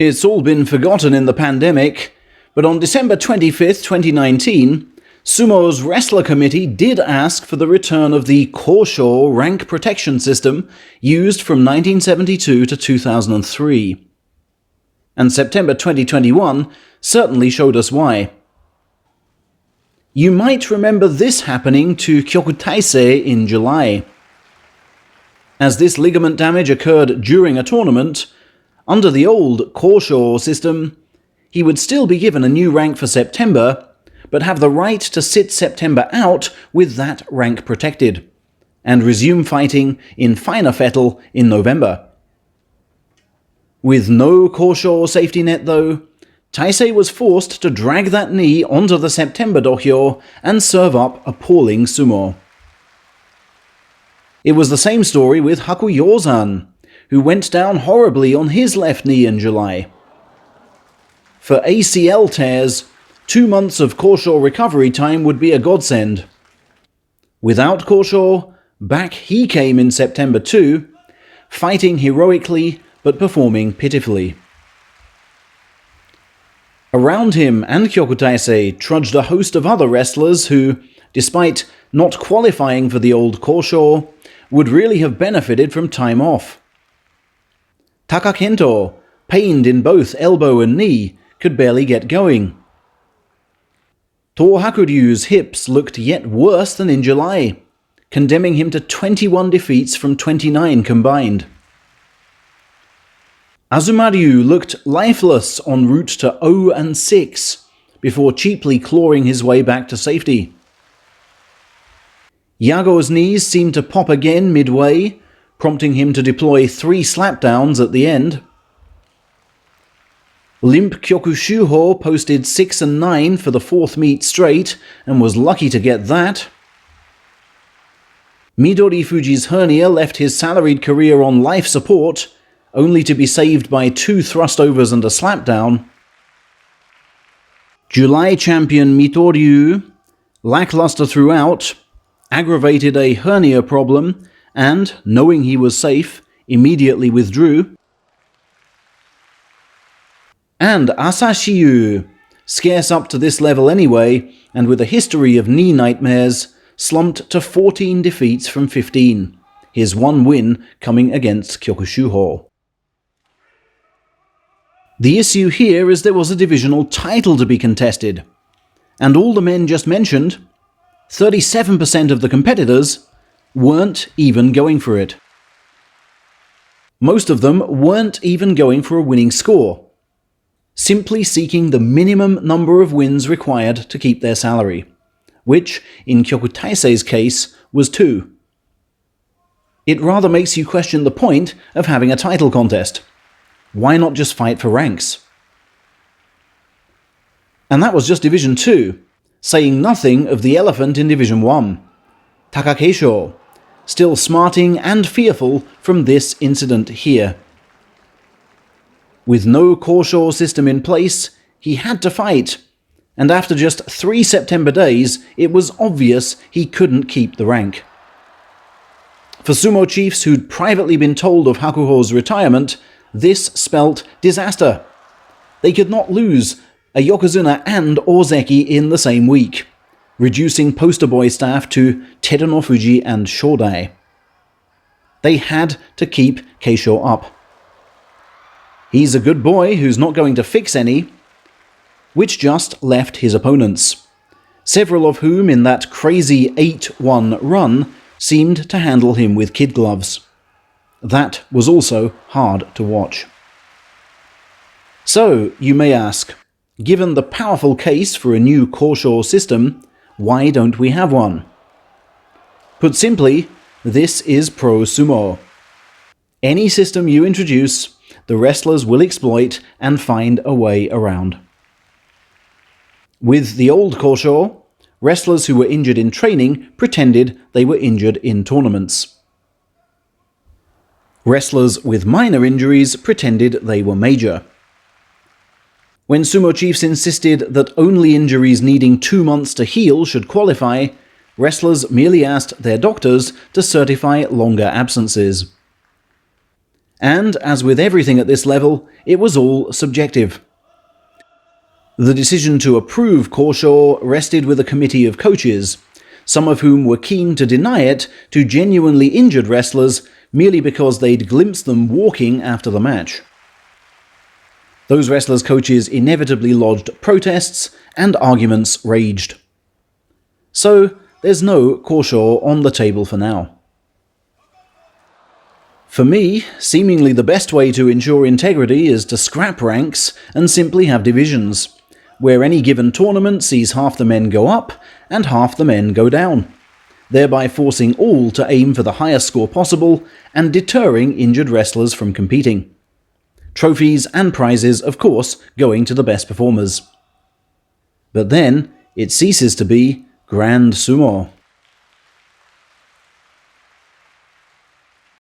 It's all been forgotten in the pandemic, but on December 25th, 2019, Sumo's wrestler committee did ask for the return of the Kosho rank protection system used from 1972 to 2003. And September 2021 certainly showed us why. You might remember this happening to Kyoku Taisei in July. As this ligament damage occurred during a tournament, under the old Kosho system, he would still be given a new rank for September, but have the right to sit September out with that rank protected, and resume fighting in finer fettle in November. With no Kosho safety net though, Taisei was forced to drag that knee onto the September dohyo and serve up appalling sumo. It was the same story with Hakuyozan, who went down horribly on his left knee in July. For ACL tears, 2 months of Kosho recovery time would be a godsend. Without Kosho, back he came in September too, fighting heroically but performing pitifully. Around him and Kyoku Taisei trudged a host of other wrestlers who, despite not qualifying for the old Kosho, would really have benefited from time off. Taka Kento, pained in both elbow and knee, could barely get going. To Hakuryu's hips looked yet worse than in July, condemning him to 21 defeats from 29 combined. Azumaryu looked lifeless en route to 0-6, before cheaply clawing his way back to safety. Yago's knees seemed to pop again midway, prompting him to deploy 3 slapdowns at the end. Limp Kyokushuho posted 6-9 for the 4th meet straight, and was lucky to get that. Midori Fuji's hernia left his salaried career on life support, only to be saved by 2 thrustovers and a slapdown. July champion Mitoryu, lackluster throughout, aggravated a hernia problem, and, knowing he was safe, immediately withdrew. And Asashiyu, scarce up to this level anyway, and with a history of knee nightmares, slumped to 14 defeats from 15, his 1 win coming against Kyokushuho. The issue here is there was a divisional title to be contested, and all the men just mentioned, 37% of the competitors, weren't even going for it. Most of them weren't even going for a winning score, simply seeking the minimum number of wins required to keep their salary, which, in Kyoku Taisei's case, was 2. It rather makes you question the point of having a title contest. Why not just fight for ranks? And that was just Division 2, saying nothing of the elephant in Division 1, Takakeisho, still smarting and fearful from this incident here. With no Kosho system in place, he had to fight, and after just 3 September days, it was obvious he couldn't keep the rank. For sumo chiefs who'd privately been told of Hakuho's retirement, this spelt disaster. They could not lose a Yokozuna and Ozeki in the same week, reducing poster boy staff to Teruno Fuji and Shodai. They had to keep Keisho up. He's a good boy who's not going to fix any, which just left his opponents, several of whom in that crazy 8-1 run seemed to handle him with kid gloves. That was also hard to watch. So, you may ask, given the powerful case for a new Kosho system, why don't we have one? Put simply, this is pro sumo. Any system you introduce, the wrestlers will exploit and find a way around. With the old Kosho, wrestlers who were injured in training pretended they were injured in tournaments. Wrestlers with minor injuries pretended they were major. When sumo chiefs insisted that only injuries needing 2 months to heal should qualify, wrestlers merely asked their doctors to certify longer absences. And, as with everything at this level, it was all subjective. The decision to approve Korshaw rested with a committee of coaches, some of whom were keen to deny it to genuinely injured wrestlers merely because they'd glimpsed them walking after the match. Those wrestlers' coaches inevitably lodged protests, and arguments raged. So, there's no Korshaw on the table for now. For me, seemingly the best way to ensure integrity is to scrap ranks and simply have divisions, where any given tournament sees half the men go up and half the men go down, thereby forcing all to aim for the highest score possible and deterring injured wrestlers from competing. Trophies and prizes, of course, going to the best performers. But then, it ceases to be Grand Sumo.